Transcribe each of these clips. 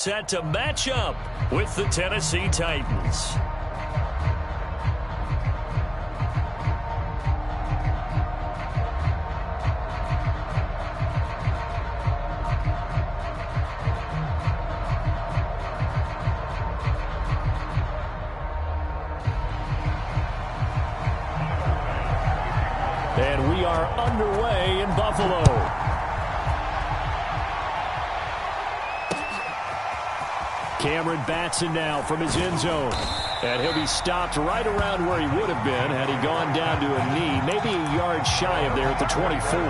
Set to match up with the Tennessee Titans. And we are underway in Buffalo. Cameron Batson now from his end zone. And he'll be stopped right around where he would have been had he gone down to a knee, maybe a yard shy of there at the 24.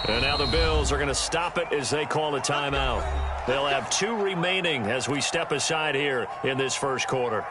And now the Bills are going to stop it as they call a timeout. They'll have 2 remaining as we step aside here in this first quarter.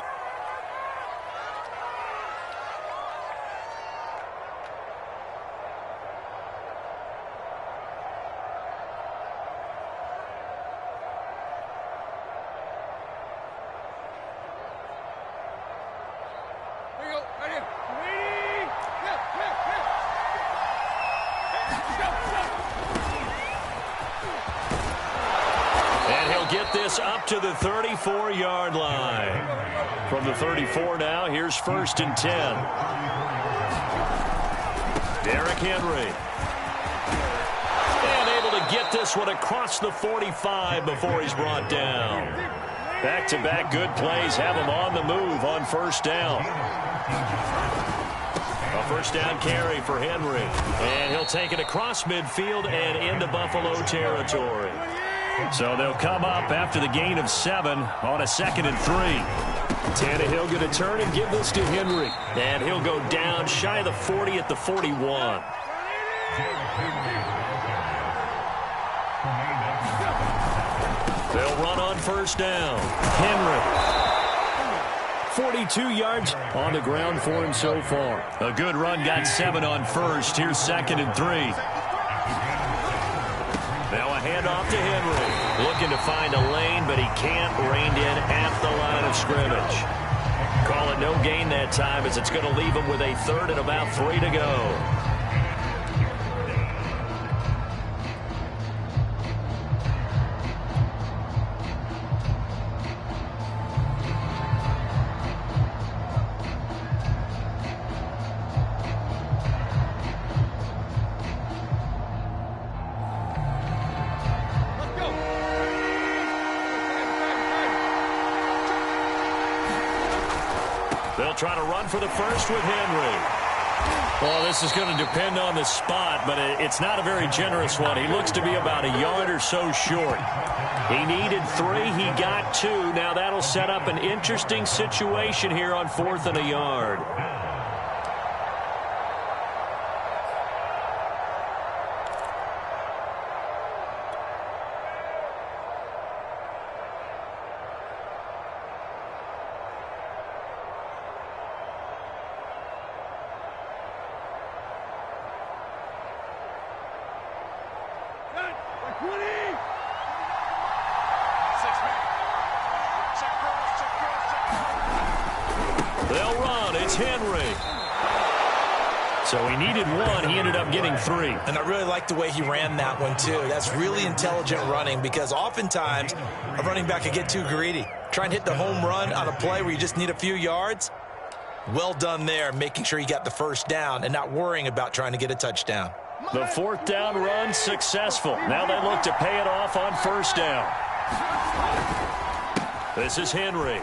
Get this up to the 34-yard line. From the 34 now, here's 1st and 10. Derrick Henry. And able to get this one across the 45 before he's brought down. Back-to-back good plays have him on the move on 1st down. A 1st down carry for Henry. And he'll take it across midfield and into Buffalo territory. So they'll come up after the gain of 7 on a 2nd and 3. Tannehill going to turn and give this to Henry. And he'll go down shy of the 40 at the 41. They'll run on 1st down. Henry. 42 yards on the ground for him so far. A good run, got 7 on 1st. Here's 2nd and 3. Now a handoff to Henry. Looking to find a lane, but he can't. Reined in at the line of scrimmage. Call it no gain that time as it's going to leave him with a 3rd and about 3 to go. They'll try to run for the 1st with Henry. Well, this is going to depend on the spot, but it's not a very generous one. He looks to be about a yard or so short. He needed 3. He got 2. Now that'll set up an interesting situation here on 4th and a yard. They'll run. It's Henry. So he needed 1. He ended up getting 3. And I really like the way he ran that one, too. That's really intelligent running because oftentimes a running back can get too greedy. Try and hit the home run on a play where you just need a few yards. Well done there, making sure you got the 1st down and not worrying about trying to get a touchdown. The 4th down run successful. Now they look to pay it off on 1st down. This is Henry.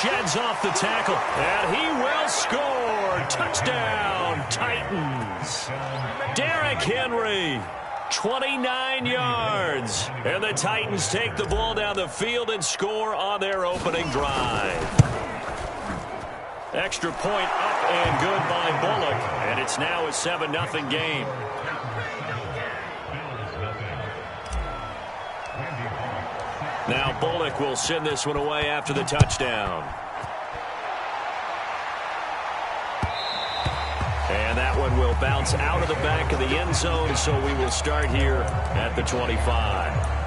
Sheds off the tackle, and he will score. Touchdown, Titans. Derrick Henry, 29 yards. And the Titans take the ball down the field and score on their opening drive. Extra point up and good by Bullock, and it's now a 7-0 game. Now Bullock will send this one away after the touchdown. And that one will bounce out of the back of the end zone, so we will start here at the 25.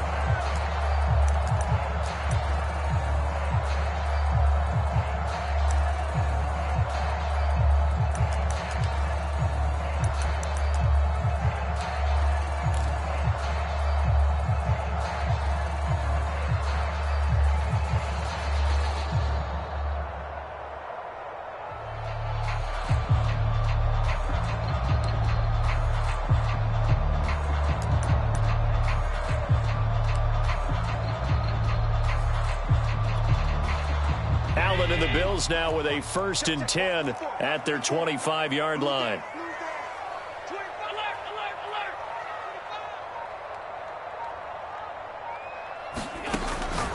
And the Bills now with a 1st and 10 at their 25-yard line.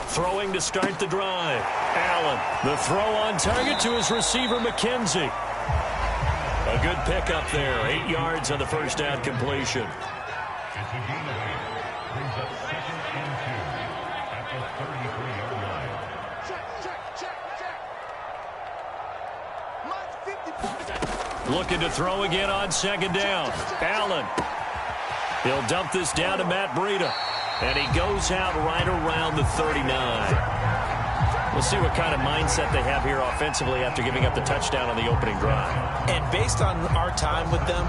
Throwing to start the drive. Allen, the throw on target to his receiver, McKenzie. A good pickup there. 8 yards on the first down completion. Looking to throw again on 2nd down. Allen. He'll dump this down to Matt Breida. And he goes out right around the 39. We'll see what kind of mindset they have here offensively after giving up the touchdown on the opening drive. And based on our time with them,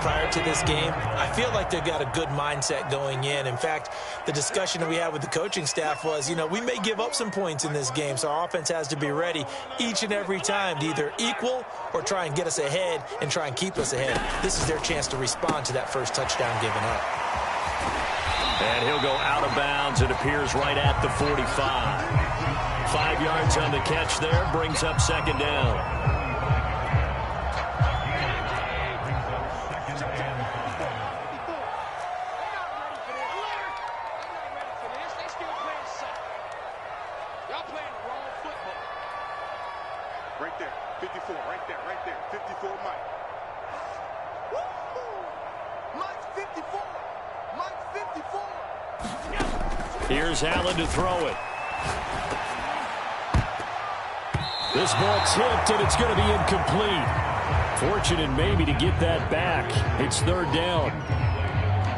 prior to this game, I feel like they've got a good mindset going in. In fact, the discussion that we had with the coaching staff was, we may give up some points in this game, so our offense has to be ready each and every time to either equal or try and get us ahead and try and keep us ahead. This is their chance to respond to that first touchdown given up. And he'll go out of bounds. It appears right at the 45. 5 yards on the catch there, brings up 2nd down. Right there, 54, right there, 54, Mike. Mike's 54. Mike's 54. Here's Allen to throw it. This ball tipped, and it's going to be incomplete. Fortunate maybe to get that back. It's 3rd down.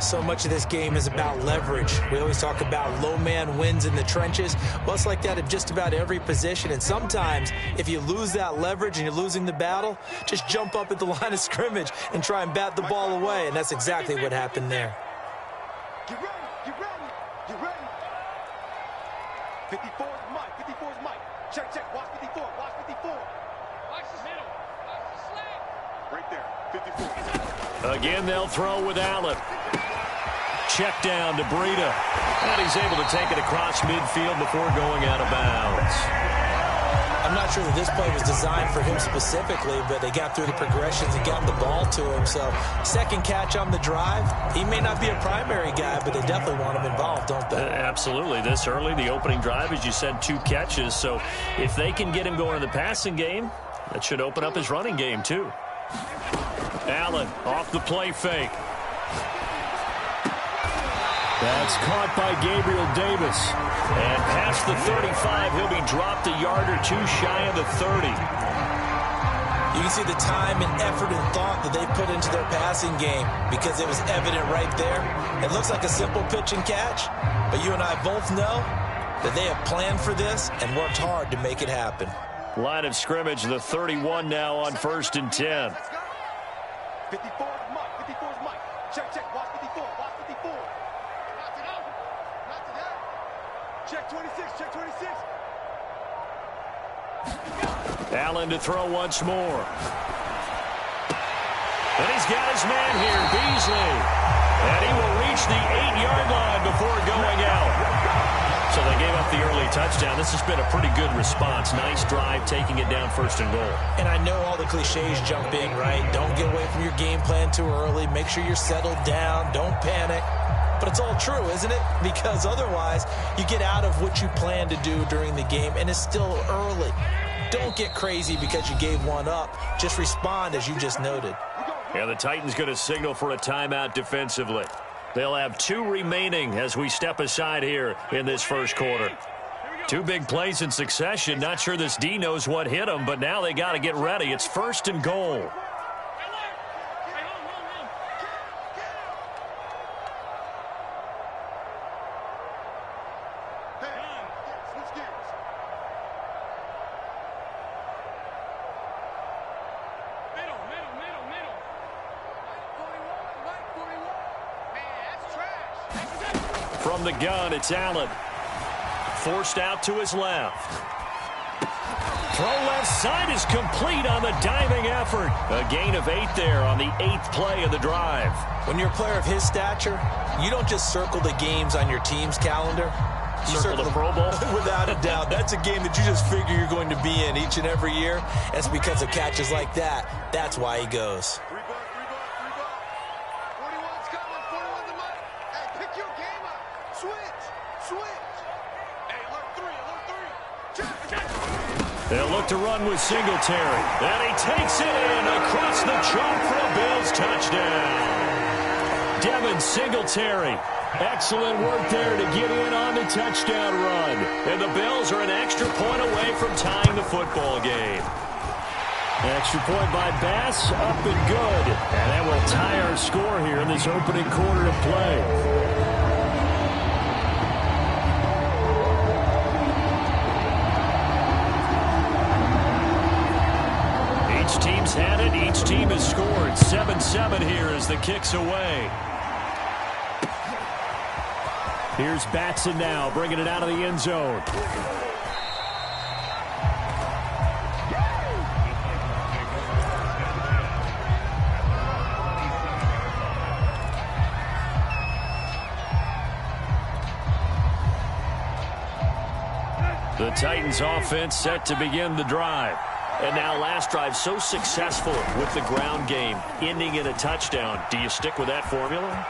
So much of this game is about leverage. We always talk about low man wins in the trenches. Well, it's like that in just about every position. And sometimes, if you lose that leverage and you're losing the battle, just jump up at the line of scrimmage and try and bat the ball away. And that's exactly what happened there. Get ready, get ready, get ready. 54 is Mike, 54 is Mike. Check, check, watch 54, watch 54. Watch the middle, watch the slant. Right there, 54. Again, they'll throw with Allen. Check down to Breida. And he's able to take it across midfield before going out of bounds. I'm not sure that this play was designed for him specifically, but they got through the progressions and got the ball to him. So, 2nd catch on the drive. He may not be a primary guy, but they definitely want him involved, don't they? Absolutely. This early, the opening drive, as you said, 2 catches. So, if they can get him going in the passing game, that should open up his running game, too. Allen off the play fake. That's caught by Gabriel Davis. And past the 35, he'll be dropped a yard or 2 shy of the 30. You can see the time and effort and thought that they put into their passing game because it was evident right there. It looks like a simple pitch and catch, but you and I both know that they have planned for this and worked hard to make it happen. Line of scrimmage, the 31 now on 1st and 10. 54 is Mike, 54 is Mike. Check, check, watch 54, watch 54. Knocked it out, knocked it out. Check 26, check 26. Allen to throw once more. And he's got his man here, Beasley. And he will reach the 8-yard line before going out. So they gave up the early touchdown. This has been a pretty good response. Nice drive, taking it down 1st and goal. And I know all the cliches jump in, right? Don't get away from your game plan too early. Make sure you're settled down. Don't panic. But it's all true, isn't it? Because otherwise, you get out of what you plan to do during the game, and it's still early. Don't get crazy because you gave one up. Just respond as you just noted. Yeah, the Titans going to signal for a timeout defensively. They'll have 2 remaining as we step aside here in this first quarter. 2 big plays in succession. Not sure this D knows what hit them, but now they got to get ready. It's 1st and goal. From the gun, it's Allen. Forced out to his left. Throw left side is complete on the diving effort. A gain of 8 there on the 8th play of the drive. When you're a player of his stature, you don't just circle the games on your team's calendar. You circle the Pro Bowl? Without a doubt. That's a game that you just figure you're going to be in each and every year. And it's because of catches like that. That's why he goes. 41's coming. 41's the mic. Hey, pick your game up. Switch. Hey, alert 3. Check. They'll look to run with Singletary. And he takes it in across the chalk for a Bills touchdown. Devin Singletary. Excellent work there to get in on the touchdown run. And the Bills are an extra point away from tying the football game. Extra point by Bass, up and good. And that will tie our score here in this opening quarter of play. Each team's had it. Each team has scored. 7-7 here as the kick's away. Here's Batson now, bringing it out of the end zone. The Titans offense set to begin the drive. And now last drive so successful with the ground game, ending in a touchdown. Do you stick with that formula?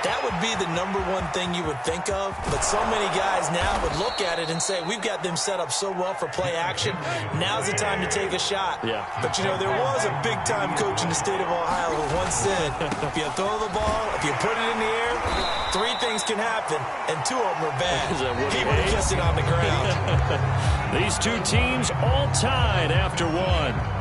That would be the number one thing you would think of, but so many guys now would look at it and say, we've got them set up so well for play action. Now's the time to take a shot. Yeah. But, you know, there was a big-time coach in the state of Ohio who once said, if you throw the ball, if you put it in the air, 3 things can happen, and 2 of them are bad. He would have kissed it on the ground. These 2 teams all tied after 1.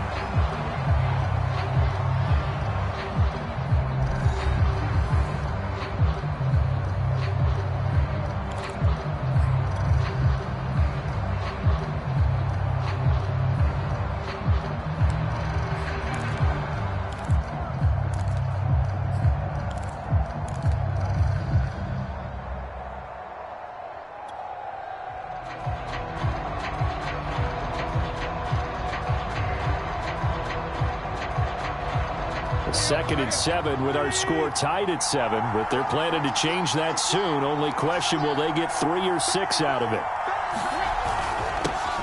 Second and 7 with our score tied at 7, but they're planning to change that soon. Only question, will they get 3 or 6 out of it?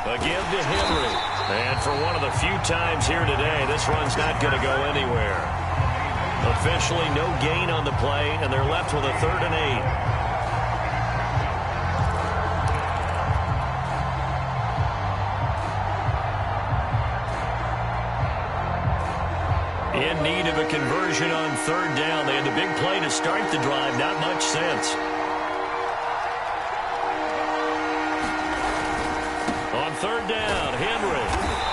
Again to Henry. And for one of the few times here today, this run's not going to go anywhere. Officially no gain on the play, and they're left with a 3rd and 8. In need of a conversion on 3rd down. They had the big play to start the drive. Not much sense. On 3rd down, Henry.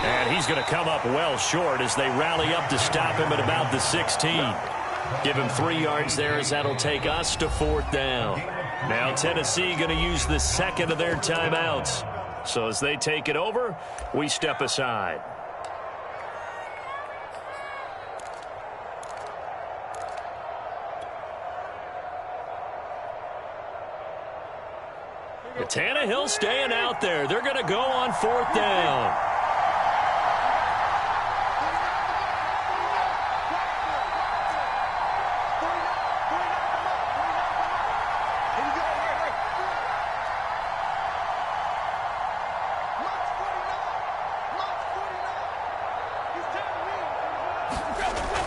And he's going to come up well short as they rally up to stop him at about the 16. Give him 3 yards there as that'll take us to 4th down. Now Tennessee going to use the 2nd of their timeouts. So as they take it over, we step aside. Tannehill staying out there. They're going to go on 4th down.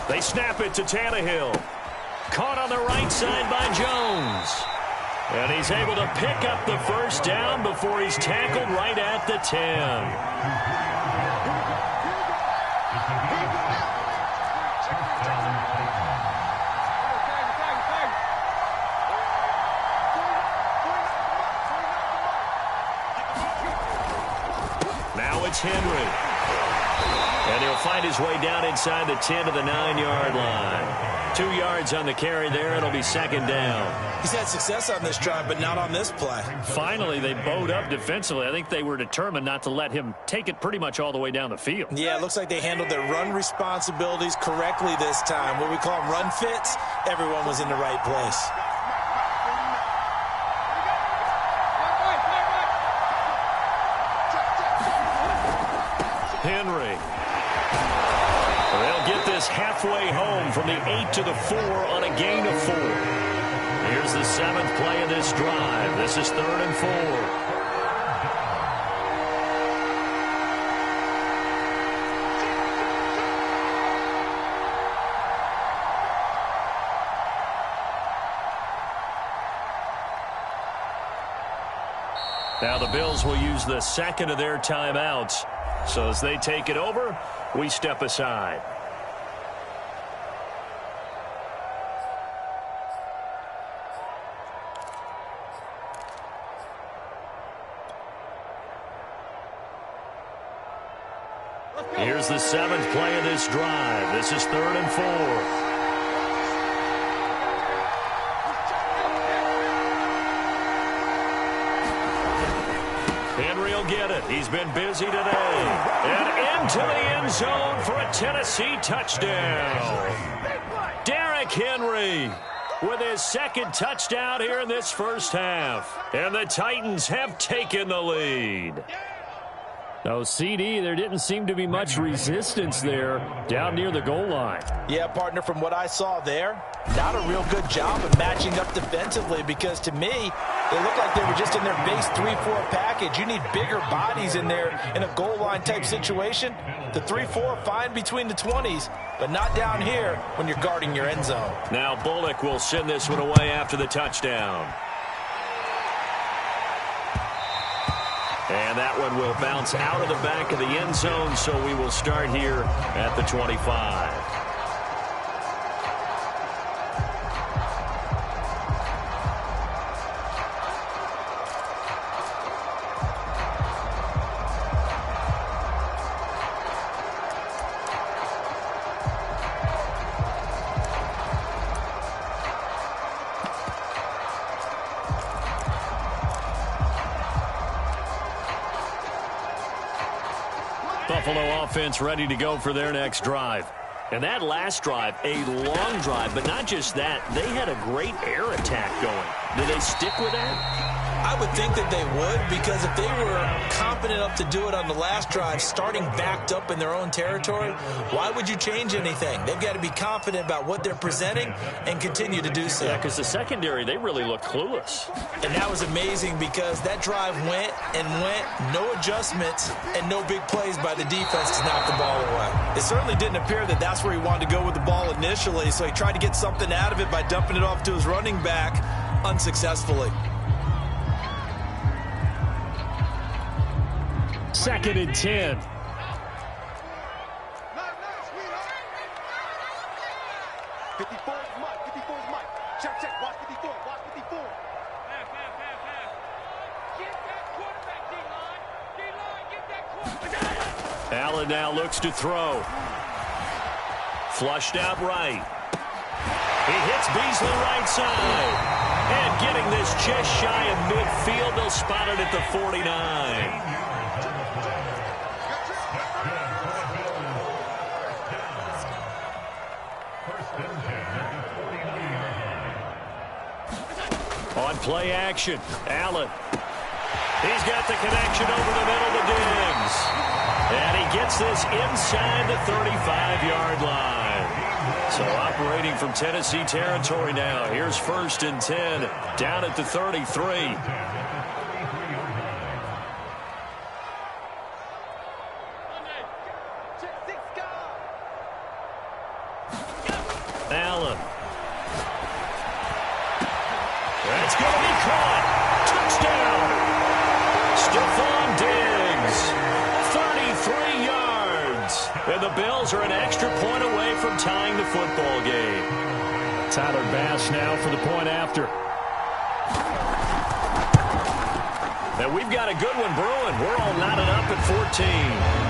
They snap it to Tannehill. Caught on the right side by Jones. And he's able to pick up the 1st down before he's tackled right at the 10. Now it's Henry. And he'll find his way down inside the 10 to the 9-yard line. 2 yards on the carry there. It'll be 2nd down. He's had success on this drive, but not on this play. Finally, they bowed up defensively. I think they were determined not to let him take it pretty much all the way down the field. Yeah, it looks like they handled their run responsibilities correctly this time. What we call them run fits, everyone was in the right place. this halfway home from the 8 to the 4 on a gain of 4. Here's the 7th play of this drive. This is 3rd and 4. Now the Bills will use the second of their timeouts. So as they take it over, we step aside. Here's the 7th play of this drive. This is 3rd and 4. Henry will get it. He's been busy today. And into the end zone for a Tennessee touchdown. Derrick Henry with his 2nd touchdown here in this first half. And the Titans have taken the lead. No, CD, there didn't seem to be much resistance there down near the goal line. Yeah, partner, from what I saw there, not a real good job of matching up defensively because to me, they looked like they were just in their base 3-4 package. You need bigger bodies in there in a goal line type situation. The 3-4 fine between the 20s, but not down here when you're guarding your end zone. Now Bullock will send this one away after the touchdown. And that one will bounce out of the back of the end zone, so we will start here at the 25. Buffalo offense ready to go for their next drive. And that last drive, a long drive, but not just that. They had a great air attack going. Did they stick with that? I would think that they would, because if they were confident enough to do it on the last drive, starting backed up in their own territory, why would you change anything? They've got to be confident about what they're presenting and continue to do so. Yeah, because the secondary, they really looked clueless. And that was amazing because that drive went and went, no adjustments, and no big plays by the defense to knock the ball away. It certainly didn't appear that that's where he wanted to go with the ball initially, so he tried to get something out of it by dumping it off to his running back unsuccessfully. 2nd and 10. Allen now looks to throw. Flushed out right. He hits Beasley right side. And getting this just shy of midfield, they'll spot it at the 49. On play action, Allen. He's got the connection over the middle to Diggs. And he gets this inside the 35-yard line. So operating from Tennessee territory now. Here's 1st and 10, down at the 33. Allen. That's going to be caught. Touchdown. Stephon Diggs. 33 yards. And the Bills are an extra point away from tying the football game. Tyler Bass now for the point after. And we've got a good one brewing. We're all knotted up at 14.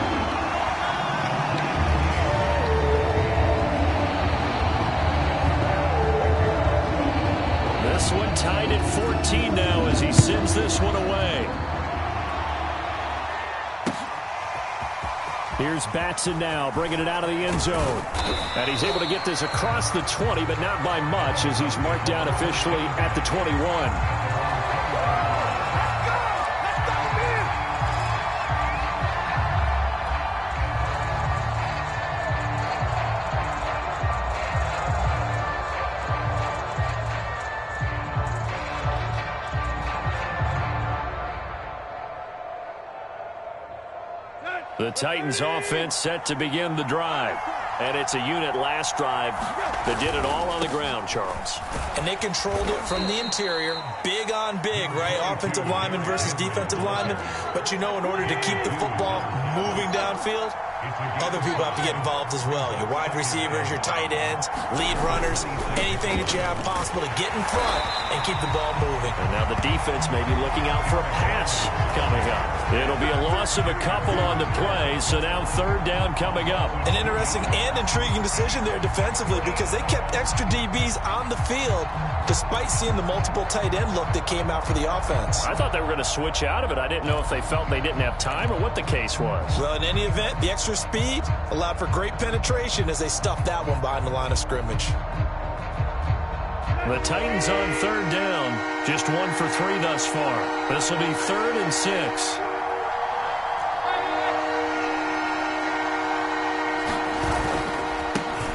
This one tied at 14 now as he sends this one away. Here's Batson now bringing it out of the end zone. And he's able to get this across the 20, but not by much as he's marked down officially at the 21. The Titans offense set to begin the drive. And it's a unit last drive that did it all on the ground, Charles. And they controlled it from the interior. Big on big, right? Offensive lineman versus defensive lineman. But you know, in order to keep the football moving downfield, other people have to get involved as well. Your wide receivers, your tight ends, lead runners, anything that you have possible to get in front and keep the ball moving. And now the defense may be looking out for a pass coming up. It'll be a loss of a couple on the play, so now third down coming up. An interesting and intriguing decision there defensively because they kept extra DBs on the field despite seeing the multiple tight end look that came out for the offense. I thought they were going to switch out of it. I didn't know if they felt they didn't have time or what the case was. Well, in any event, the extra speed allowed for great penetration as they stuffed that one behind the line of scrimmage. The Titans on third down, just 1 for 3 thus far. This will be 3rd and 6.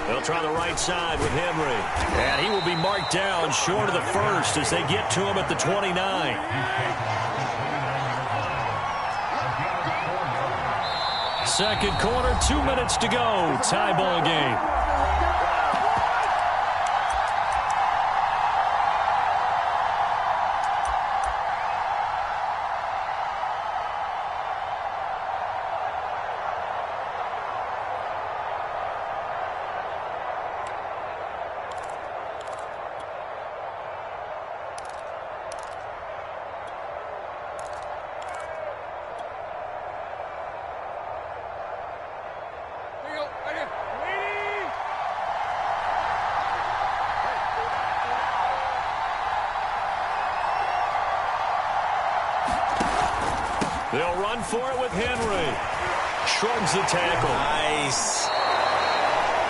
They'll try the right side with Henry. And he will be marked down short of the first as they get to him at the 29. Second quarter, 2 minutes to go. Tie ball game. They'll run for it with Henry. Shrugs the tackle. Nice.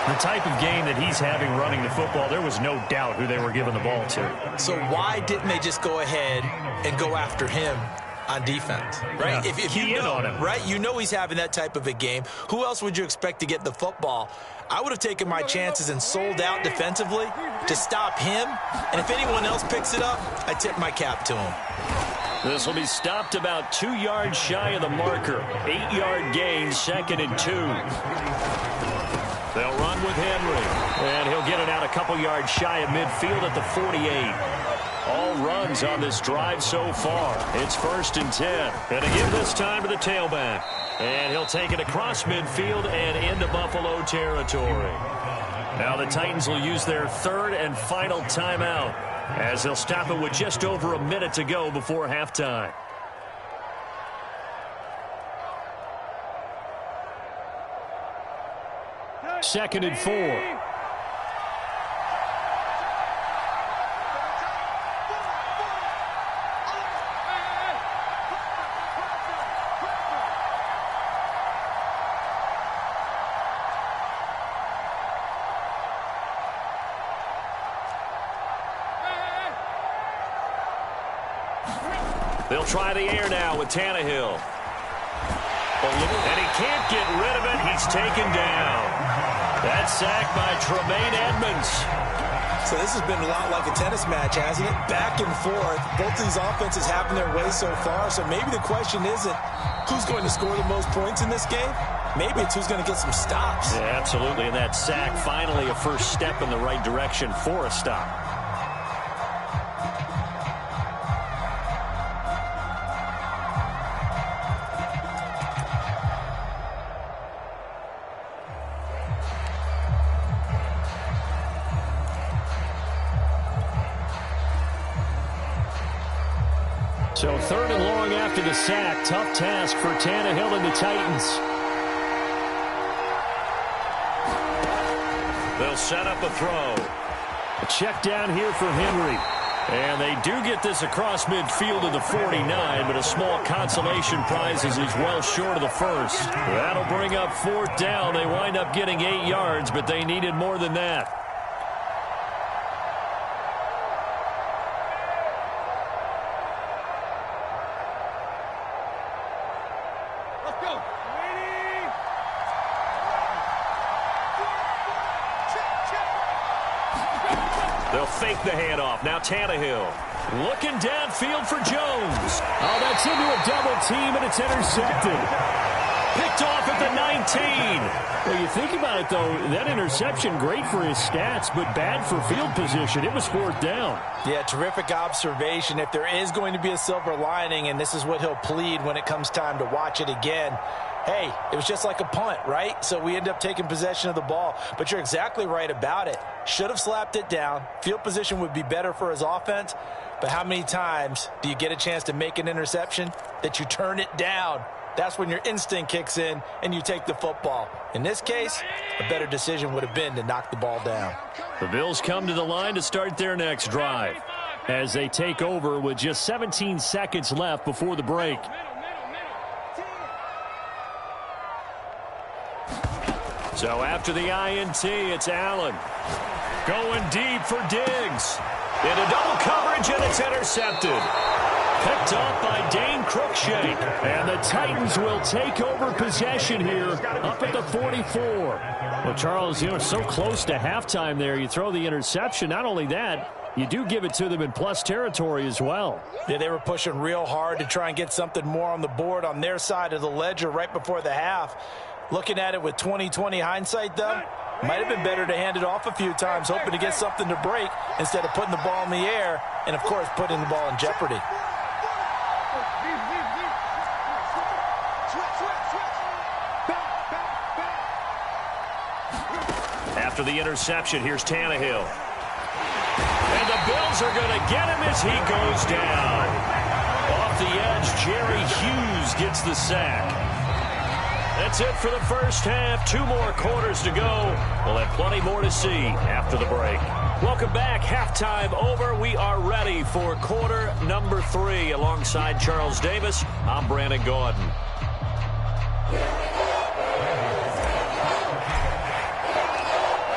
The type of game that he's having running the football, there was no doubt who they were giving the ball to. So why didn't they just go ahead and go after him on defense, right? Yeah, if you know, on him. right, you know he's having that type of a game. Who else would you expect to get the football? I would have taken my chances and sold out defensively to stop him. And if anyone else picks it up, I tip my cap to him. This will be stopped about 2 yards shy of the marker. 8-yard gain, 2nd and 2. They'll run with Henry. And he'll get it out a couple yards shy of midfield at the 48. All runs on this drive so far. It's 1st and 10. And again this time to the tailback. And he'll take it across midfield and into Buffalo territory. Now the Titans will use their 3rd and final timeout, as they'll stop it with just over a minute to go before halftime. Second and 4. They'll try the air now with Tannehill. And he can't get rid of it. He's taken down. That sack by Tremaine Edmonds. So this has been a lot like a tennis match, hasn't it? Back and forth. Both these offenses having their way so far. So maybe the question isn't who's going to score the most points in this game. Maybe it's who's going to get some stops. Yeah, absolutely. And that sack, finally a first step in the right direction for a stop. So 3rd and long after the sack. Tough task for Tannehill and the Titans. They'll set up a throw. A check down here for Henry. And they do get this across midfield to the 49, but a small consolation prize as he's well short of the first. That'll bring up 4th down. They wind up getting 8 yards, but they needed more than that. They'll fake the handoff. Now Tannehill looking downfield for Jones. Oh, that's into a double team, and it's intercepted. Picked picked off at the 19. Well, you think about it, though, that interception, great for his stats, but bad for field position. It was 4th down. Yeah, terrific observation. If there is going to be a silver lining, and this is what he'll plead when it comes time to watch it again, hey, it was just like a punt, right? So we end up taking possession of the ball. But you're exactly right about it. Should have slapped it down. Field position would be better for his offense. But how many times do you get a chance to make an interception that you turn it down? That's when your instinct kicks in and you take the football. In this case, a better decision would have been to knock the ball down. The Bills come to the line to start their next drive as they take over with just 17 seconds left before the break. So after the INT, it's Allen. Going deep for Diggs. Into double coverage, and it's intercepted. Picked up by Dane Cruikshank. And the Titans will take over possession here up at the 44. Well, Charles, so close to halftime there. You throw the interception. Not only that, you do give it to them in plus territory as well. Yeah, they were pushing real hard to try and get something more on the board on their side of the ledger right before the half. Looking at it with 20/20 hindsight, though, might have been better to hand it off a few times, hoping to get something to break instead of putting the ball in the air and, of course, putting the ball in jeopardy. After the interception, here's Tannehill. And the Bills are going to get him as he goes down. Off the edge, Jerry Hughes gets the sack. That's it for the first half. 2 more quarters to go. We'll have plenty more to see after the break. Welcome back. Halftime over. We are ready for quarter number 3. Alongside Charles Davis, I'm Brandon Gaudin.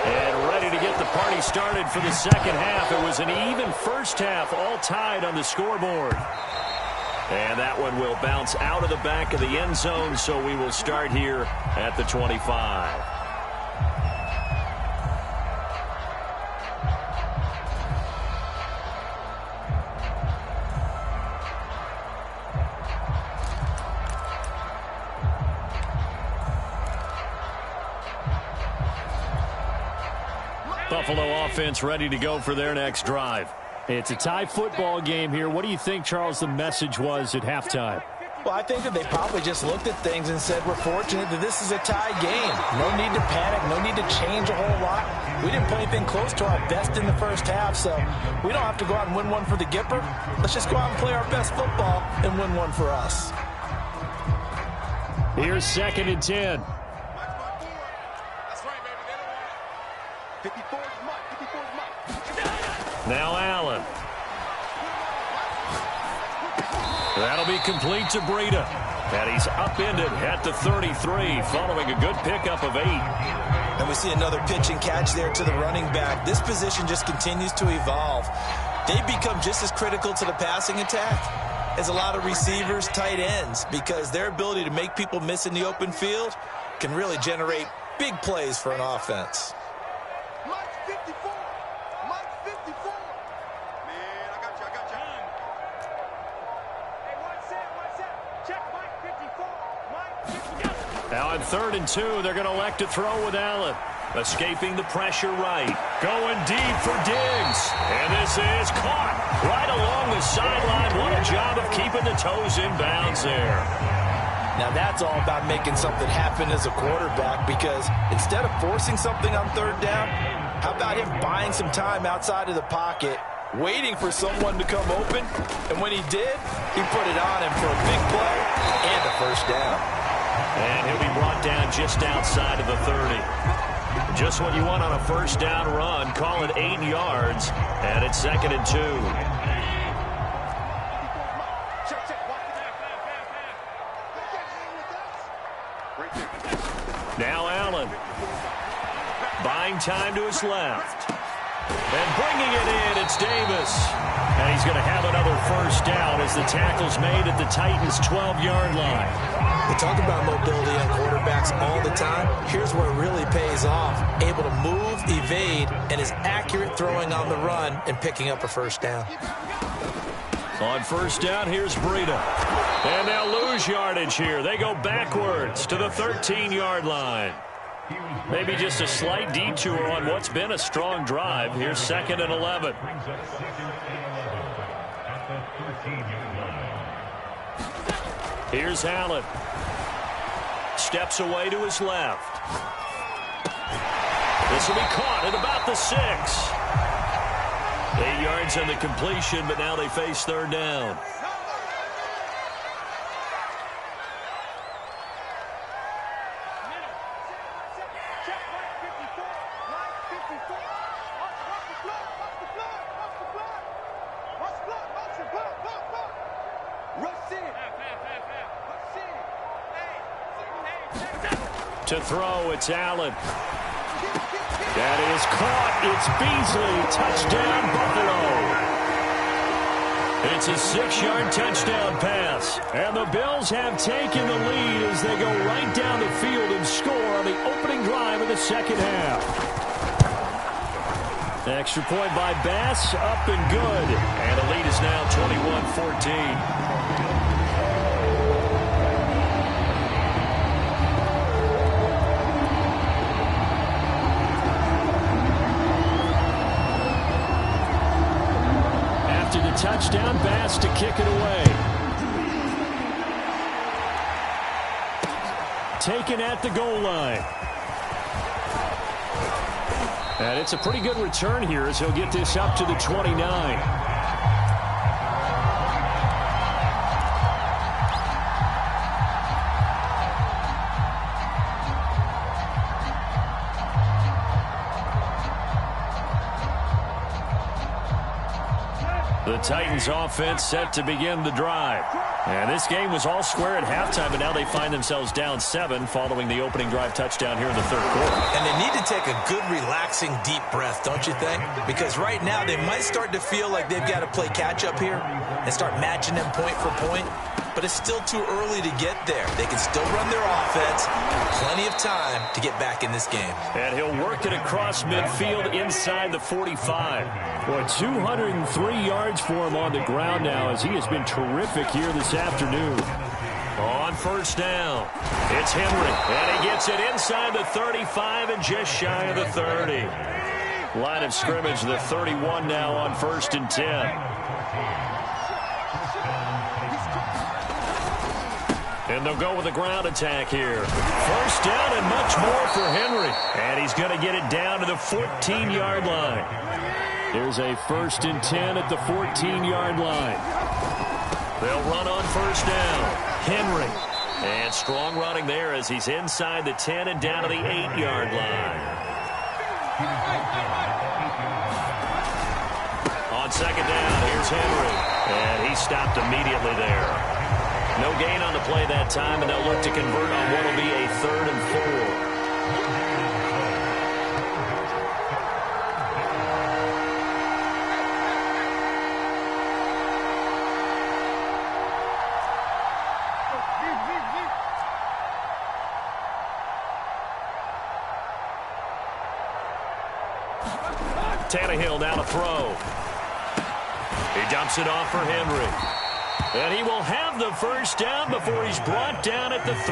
And ready to get the party started for the second half. It was an even first half, all tied on the scoreboard. And that one will bounce out of the back of the end zone, so we will start here at the 25. Buffalo offense ready to go for their next drive. It's a tie football game here. What do you think, Charles, the message was at halftime? Well, I think that they probably just looked at things and said, we're fortunate that this is a tie game. No need to panic. No need to change a whole lot. We didn't play anything close to our best in the first half, so we don't have to go out and win one for the Gipper. Let's just go out and play our best football and win one for us. Here's 2nd and 10. Now Allen. That'll be complete to Breida. And he's upended at the 33 following a good pickup of 8. And we see another pitch and catch there to the running back. This position just continues to evolve. They become just as critical to the passing attack as a lot of receivers, tight ends, because their ability to make people miss in the open field can really generate big plays for an offense. Now on 3rd and 2, they're going to elect to throw with Allen. Escaping the pressure right. Going deep for Diggs. And this is caught right along the sideline. What a job of keeping the toes in bounds there. Now that's all about making something happen as a quarterback, because instead of forcing something on 3rd down, how about him buying some time outside of the pocket, waiting for someone to come open, and when he did, he put it on him for a big play and a first down. And he'll be brought down just outside of the 30. Just what you want on a first down run. Call it 8 yards, and it's 2nd and 2. Now Allen. Buying time to his left. And bringing it in, it's Davis. And he's going to have another first down as the tackle's made at the Titans' 12-yard line. We talk about mobility on quarterbacks all the time. Here's where it really pays off. Able to move, evade, and is accurate throwing on the run and picking up a first down. On first down, here's Breida. And they'll lose yardage here. They go backwards to the 13-yard line. Maybe just a slight detour on what's been a strong drive. Here's 2nd and 11. Here's Allen. Steps away to his left. This will be caught at about the 6. 8 yards on the completion, but now they face 3rd down. To throw, it's Allen. That is caught. It's Beasley. Touchdown, Buffalo. It's a 6-yard touchdown pass. And the Bills have taken the lead as they go right down the field and score on the opening drive of the second half. Extra point by Bass, up and good. And the lead is now 21-14. Touchdown, Bass to kick it away. Taken at the goal line. And it's a pretty good return here as he'll get this up to the 29. The Titans offense set to begin the drive. And this game was all square at halftime, but now they find themselves down 7 following the opening drive touchdown here in the 3rd quarter. And they need to take a good, relaxing, deep breath, don't you think? Because right now they might start to feel like they've got to play catch-up here and start matching them point for point. But it's still too early to get there. They can still run their offense. Plenty of time to get back in this game. And he'll work it across midfield inside the 45. Boy, 203 yards for him on the ground now as he has been terrific here this afternoon. On first down, it's Henry. And he gets it inside the 35 and just shy of the 30. Line of scrimmage, the 31 now on 1st and 10. And they'll go with a ground attack here. First down and much more for Henry. And he's going to get it down to the 14-yard line. There's a 1st and 10 at the 14-yard line. They'll run on first down. Henry. And strong running there as he's inside the 10 and down to the 8-yard line. On second down, here's Henry. And he stopped immediately there. No gain on the play that time, and they'll look to convert on what will be a 3rd and 4. Tannehill now to throw. He dumps it off for Henry. And he will have the first down before he's brought down at the 3.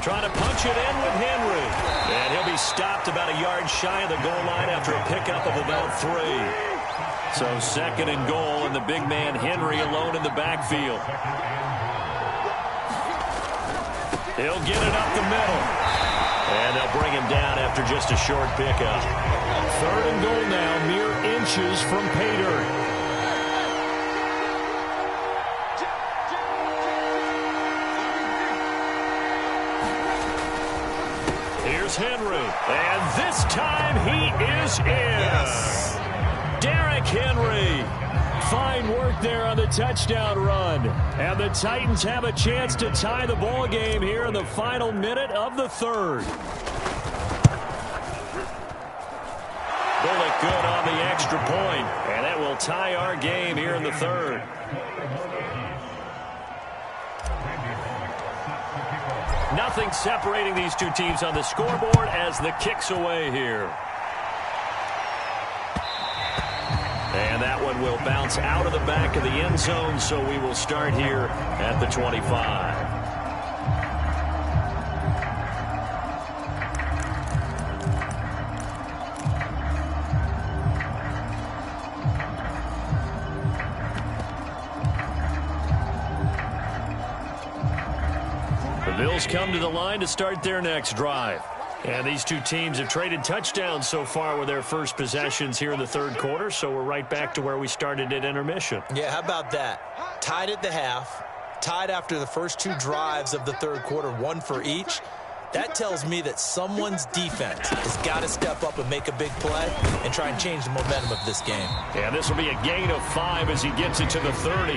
Trying to punch it in with Henry. And he'll be stopped about a yard shy of the goal line after a pickup of about 3. So 2nd and goal, and the big man Henry alone in the backfield. He'll get it up the middle. And they'll bring him down after just a short pickup. 3rd and goal now, mere inches from pay dirt. Here's Henry. And this time he is in. Yes. Derrick Henry. Fine work there on the touchdown run. And the Titans have a chance to tie the ball game here in the final minute of the 3rd. Bullock good on the extra point, and that will tie our game here in the 3rd. Nothing separating these two teams on the scoreboard as the kick's away here. And that one will bounce out of the back of the end zone, so we will start here at the 25. The Bills come to the line to start their next drive. And these two teams have traded touchdowns so far with their first possessions here in the third quarter, so we're right back to where we started at intermission. Yeah, how about that? Tied at the half, tied after the first two drives of the third quarter, one for each. That tells me that someone's defense has got to step up and make a big play and try and change the momentum of this game. And this will be a gain of 5 as he gets it to the 30.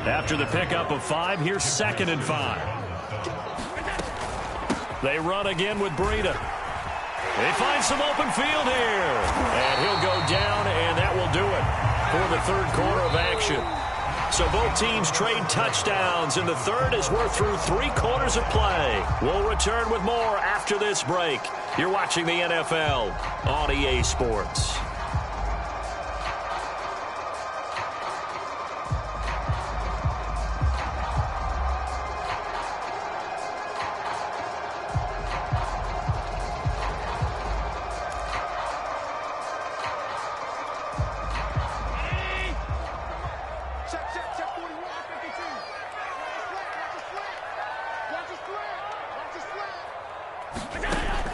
After the pickup of 5, here's 2nd and 5. They run again with Breida. They find some open field here. And he'll go down, and that will do it for the third quarter of action. So both teams trade touchdowns in the third as we're through 3 quarters of play. We'll return with more after this break. You're watching the NFL on EA Sports.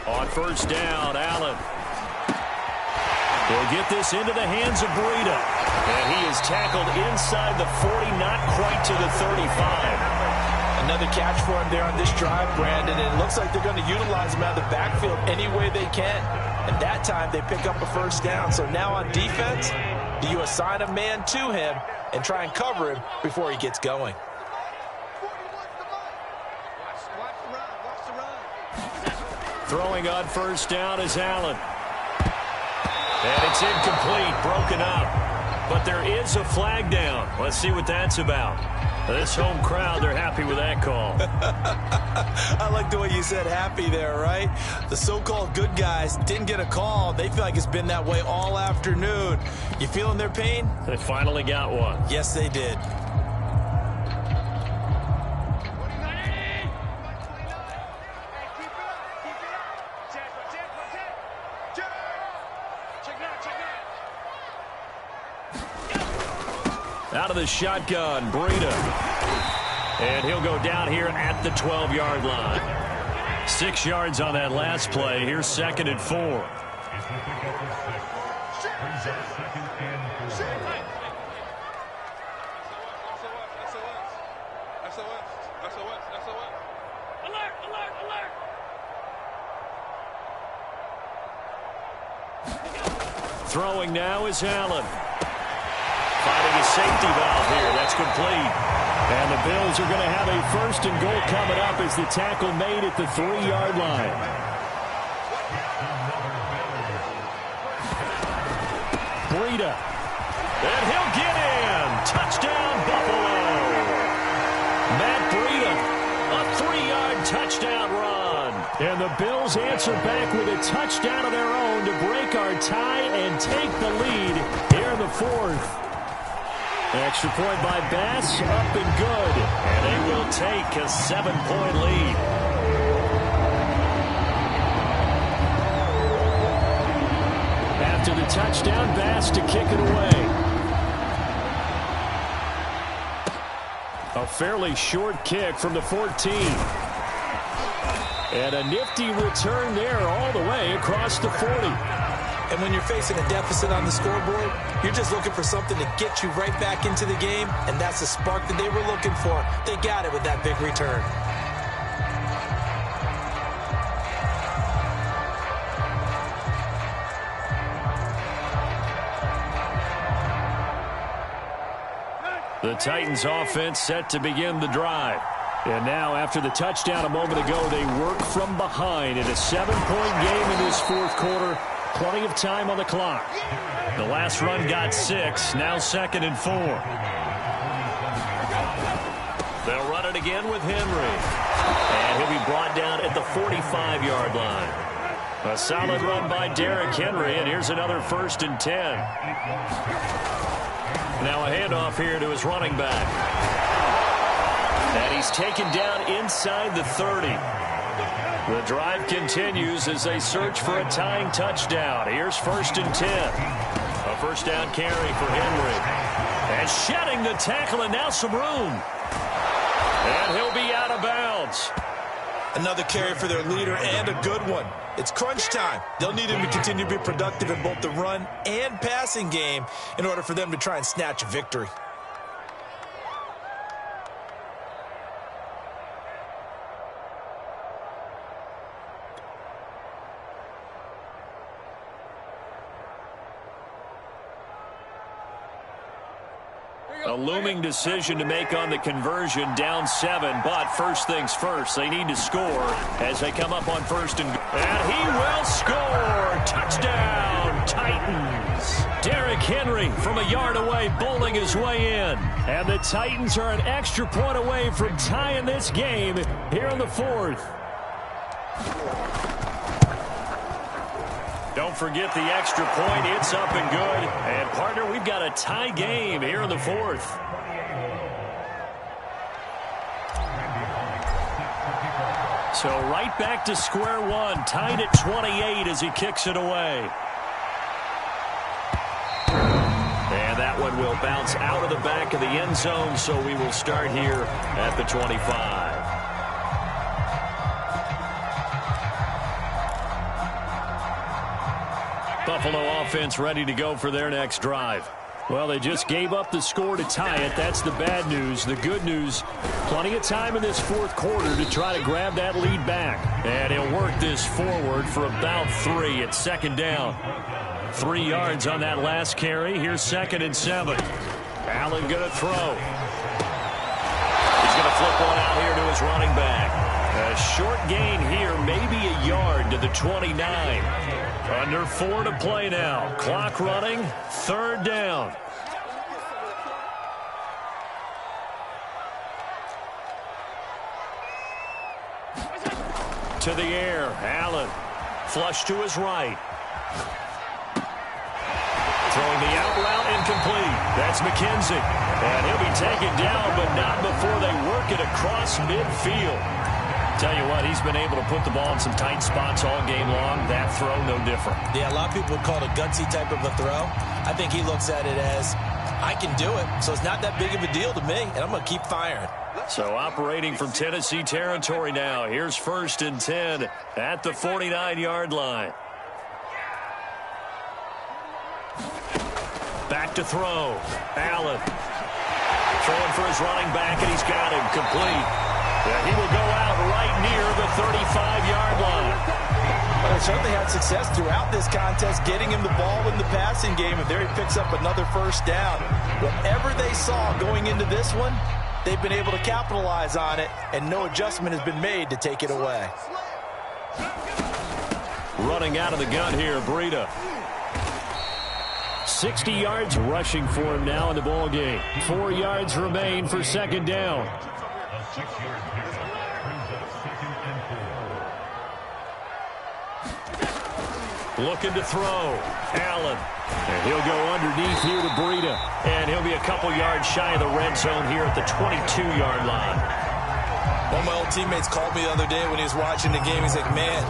On first down, Allen. He'll get this into the hands of Breida. And he is tackled inside the 40, not quite to the 35. Another catch for him there on this drive, Brandon. And it looks like they're going to utilize him out of the backfield any way they can. And that time they pick up a first down. So now on defense, do you assign a man to him and try and cover him before he gets going? Throwing on first down is Allen. And it's incomplete, broken up. But there is a flag down. Let's see what that's about. This home crowd, they're happy with that call. I like the way you said happy there, right? The so-called good guys didn't get a call. They feel like it's been that way all afternoon. You feeling their pain? They finally got one. Yes, they did. Out of the shotgun, Breida. And he'll go down here at the 12-yard line. 6 yards on that last play. Here's 2nd and 4. Throwing now is Allen. Finding a safety valve here. That's complete. And the Bills are going to have a 1st and goal coming up as the tackle made at the 3-yard line. Breida. And he'll get in. Touchdown, Buffalo. Matt Breida, a 3-yard touchdown run. And the Bills answer back with a touchdown of their own to break our tie and take the lead here in the 4th. Extra point by Bass, up and good. And they will take a 7-point lead. After the touchdown, Bass to kick it away. A fairly short kick from the 14. And a nifty return there all the way across the 40. And when you're facing a deficit on the scoreboard, you're just looking for something to get you right back into the game, and that's the spark that they were looking for. They got it with that big return. The Titans offense set to begin the drive. And now, after the touchdown a moment ago, they work from behind in a 7-point game in this 4th quarter. Plenty of time on the clock. The last run got 6. Now 2nd and 4. They'll run it again with Henry. And he'll be brought down at the 45-yard line. A solid run by Derrick Henry, and here's another 1st and 10. Now a handoff here to his running back. And he's taken down inside the 30. The drive continues as they search for a tying touchdown. Here's 1st and 10. A first down carry for Henry. And shedding the tackle, and now some room. And he'll be out of bounds. Another carry for their leader, and a good one. It's crunch time. They'll need him to continue to be productive in both the run and passing game in order for them to try and snatch a victory. A looming decision to make on the conversion, down 7, but first things first, they need to score as they come up on 1st and he will score! Touchdown, Titans! Derrick Henry from a yard away, bowling his way in. And the Titans are an extra point away from tying this game here in the 4th. Don't forget the extra point. It's up and good. And, partner, we've got a tie game here in the 4th. So right back to square one. Tied at 28 as he kicks it away. And that one will bounce out of the back of the end zone, so we will start here at the 25. Buffalo offense ready to go for their next drive. Well, they just gave up the score to tie it. That's the bad news. The good news, plenty of time in this 4th quarter to try to grab that lead back. And he'll work this forward for about 3 at 2nd down. 3 yards on that last carry. Here's 2nd and 7. Allen going to throw. He's going to flip one out here to his running back. A short gain here, maybe a yard to the 29. Under 4 to play now. Clock running. 3rd down. To the air. Allen. Flush to his right. Throwing the out route, incomplete. That's McKenzie. And he'll be taken down, but not before they work it across midfield. Tell you what, he's been able to put the ball in some tight spots all game long. That throw, no different. Yeah, a lot of people would call it a gutsy type of a throw. I think he looks at it as, I can do it, so it's not that big of a deal to me, and I'm going to keep firing. So operating from Tennessee territory now. Here's 1st and 10 at the 49-yard line. Back to throw. Allen. Throwing for his running back, and he's got him complete. Yeah, he will go out right near the 35-yard line. Well, they certainly had success throughout this contest, getting him the ball in the passing game, and there he picks up another 1st down. Whatever they saw going into this one, they've been able to capitalize on it, and no adjustment has been made to take it away. Running out of the gun here, Breida. 60 yards rushing for him now in the ball game. 4 yards remain for 2nd down. Looking to throw. Allen. And he'll go underneath here to Breida. And he'll be a couple yards shy of the red zone here at the 22-yard line. One of my old teammates called me the other day when he was watching the game. He's like, man,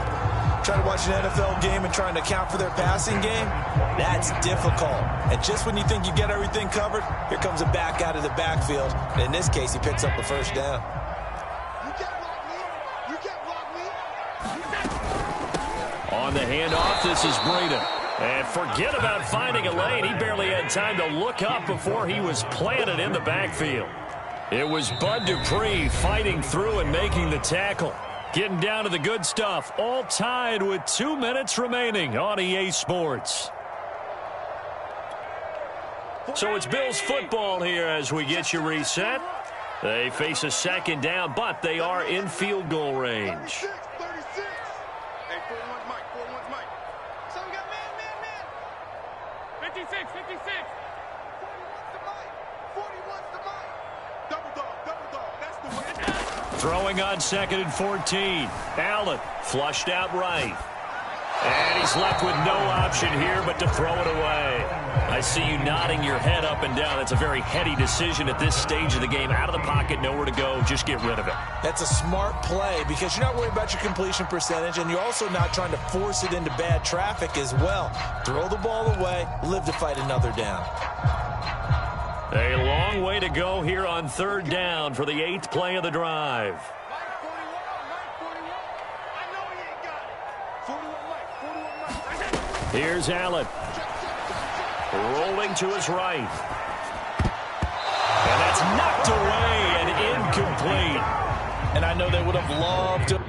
trying to watch an NFL game and trying to account for their passing game, that's difficult. And just when you think you get everything covered, here comes a back out of the backfield. And in this case, he picks up the 1st down. On the handoff, this is Breida. And forget about finding a lane. He barely had time to look up before he was planted in the backfield. It was Bud Dupree fighting through and making the tackle. Getting down to the good stuff. All tied with 2 minutes remaining on EA Sports. So it's Bills football here as we get you reset. They face a 2nd down, but they are in field goal range. 41's the mic. Throwing on 2nd and 14. Allen flushed out right. And he's left with no option here but to throw it away. I see you nodding your head up and down. That's a very heady decision at this stage of the game. Out of the pocket, nowhere to go. Just get rid of it. That's a smart play because you're not worried about your completion percentage, and you're also not trying to force it into bad traffic as well. Throw the ball away, live to fight another down. A long way to go here on 3rd down for the 8th play of the drive. Here's Allen. Rolling to his right. And that's knocked away and incomplete. And I know they would have loved to.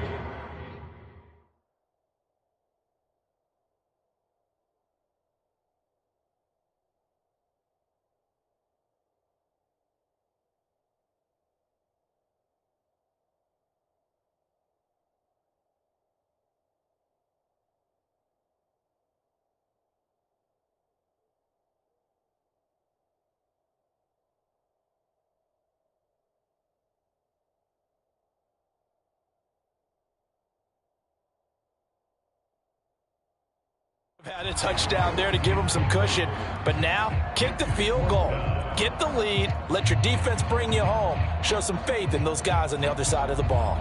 Had a touchdown there to give them some cushion. But now, kick the field goal. Get the lead. Let your defense bring you home. Show some faith in those guys on the other side of the ball.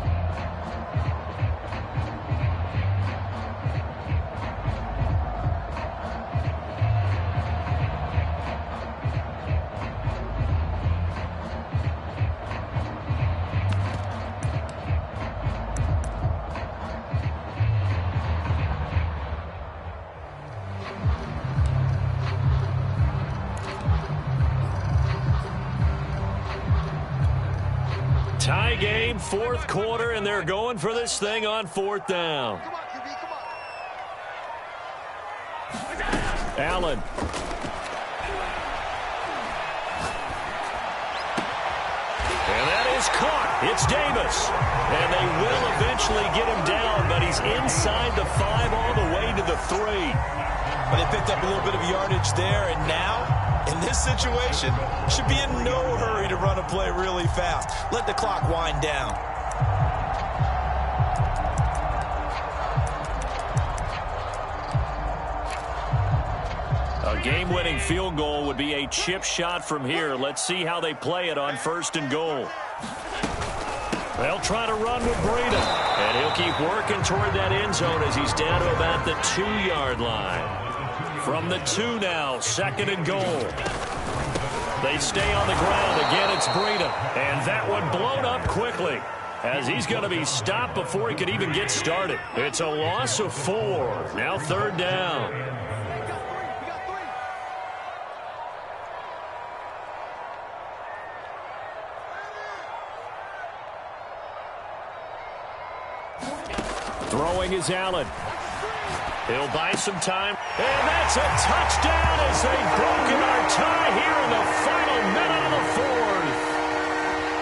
Tie game, 4th quarter, and they're going for this thing on 4th down. Allen. And that is caught. It's Davis. And they will eventually get him down, but he's inside the 5 all the way to the 3. But they picked up a little bit of yardage there, and now, in this situation, should be in no hurry to run a play really fast. Let the clock wind down. A game-winning field goal would be a chip shot from here. Let's see how they play it on 1st and goal. They'll try to run with Breida. And he'll keep working toward that end zone as he's down to about the 2-yard line. From the 2 now, 2nd and goal. They stay on the ground. Again, it's Breida. And that one blown up quickly as he's going to be stopped before he could even get started. It's a loss of 4. Now 3rd down. Throwing is Allen. He'll buy some time. And that's a touchdown as they've broken our tie here in the final minute of the 4th.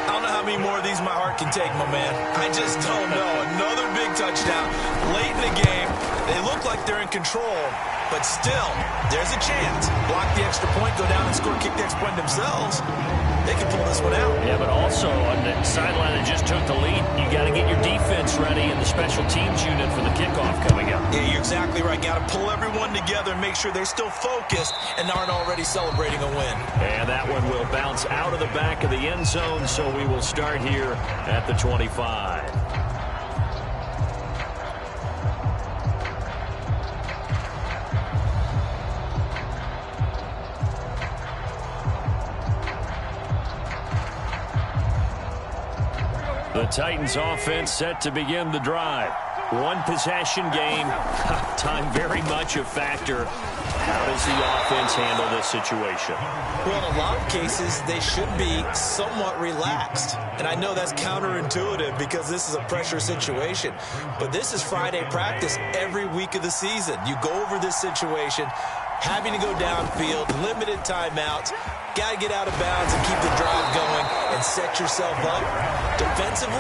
I don't know how many more of these my heart can take, my man. I just don't know. Another big touchdown late in the game. They look like they're in control, but still, there's a chance. Block the extra point, go down and score, kick the extra point themselves. They can pull this one out. Yeah, but also on the sideline that just took the lead, you got to get your defense ready and the special teams unit for the kickoff coming up. Yeah, you're exactly right. Got to pull everyone together and make sure they're still focused and aren't already celebrating a win. And that one will bounce out of the back of the end zone, so we will start here at the 25. The Titans offense set to begin the drive. One possession game. Time very much a factor. How does the offense handle this situation? Well, in a lot of cases, they should be somewhat relaxed. And I know that's counterintuitive because this is a pressure situation. But this is Friday practice every week of the season. You go over this situation, having to go downfield, limited timeouts, got to get out of bounds and keep the drive going and set yourself up. Defensively,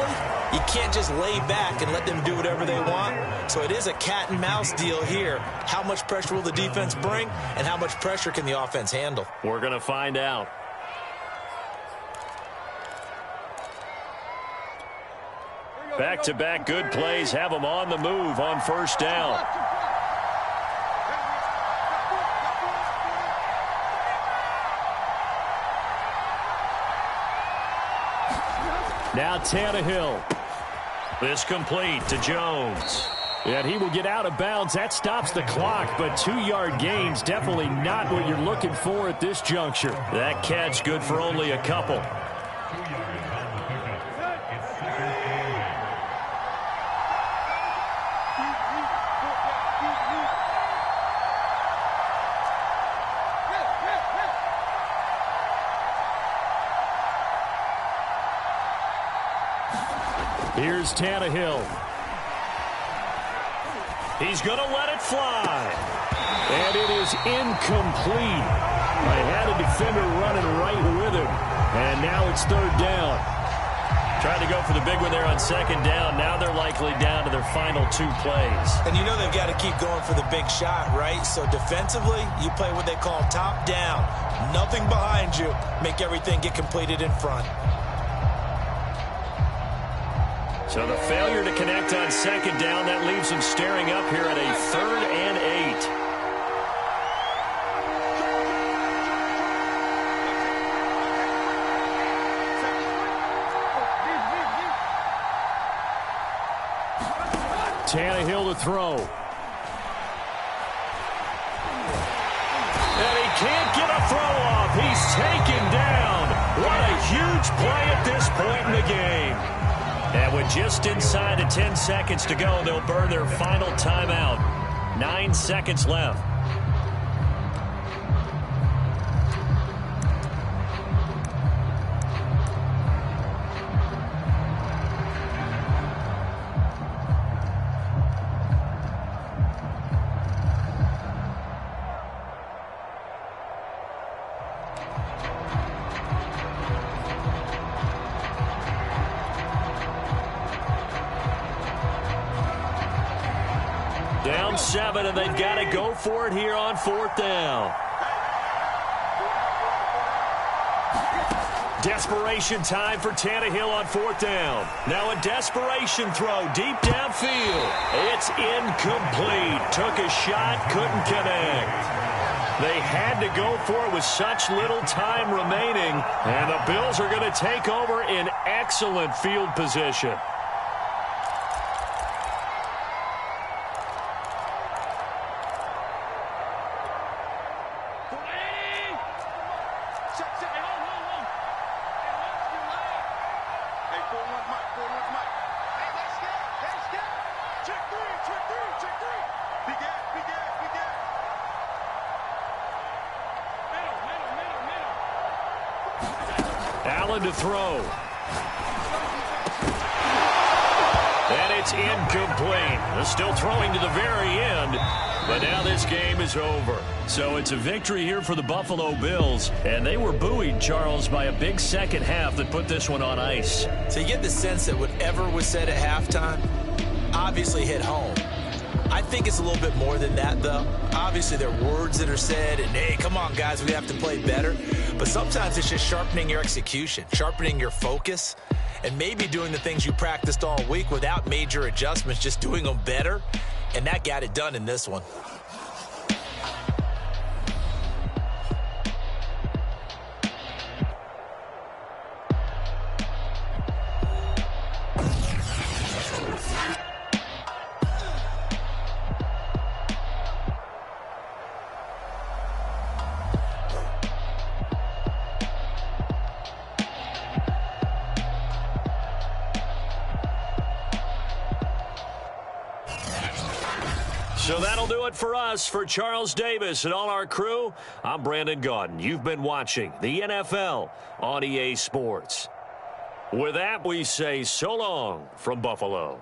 you can't just lay back and let them do whatever they want. So it is a cat and mouse deal here. How much pressure will the defense bring and how much pressure can the offense handle? We're going to find out. Back-to-back good plays have them on the move on first down. Now Tannehill. This complete to Jones. And he will get out of bounds. That stops the clock, but 2-yard gains definitely not what you're looking for at this juncture. That catch good for only a couple. Here's Tannehill. He's going to let it fly. And it is incomplete. I had a defender running right with him. And now it's third down. Tried to go for the big one there on second down. Now they're likely down to their final 2 plays. And you know they've got to keep going for the big shot, right? So defensively, you play what they call top down. Nothing behind you. Make everything get completed in front. So the failure to connect on second down, that leaves them staring up here at a 3rd and 8. Tannehill to throw. And he can't get a throw off. He's taken down. What a huge play at this point in the game. And with just inside of 10 seconds to go, they'll burn their final timeout. 9 seconds left. Down 7, and they've got to go for it here on 4th down. Desperation time for Tannehill on 4th down. Now a desperation throw deep downfield. It's incomplete. Took a shot, couldn't connect. They had to go for it with such little time remaining, and the Bills are going to take over in excellent field position. Allen to throw. And it's incomplete. They're still throwing to the very end, but now this game is over. So it's a victory here for the Buffalo Bills, and they were buoyed, Charles, by a big second half that put this one on ice. So you get the sense that whatever was said at halftime obviously hit home. I think it's a little bit more than that, though. Obviously, there are words that are said, and, hey, come on, guys, we have to play better. But sometimes it's just sharpening your execution, sharpening your focus, and maybe doing the things you practiced all week without major adjustments, just doing them better. And that got it done in this one. So that'll do it for us. For Charles Davis and all our crew, I'm Brandon Gaudin. You've been watching the NFL on EA Sports. With that, we say so long from Buffalo.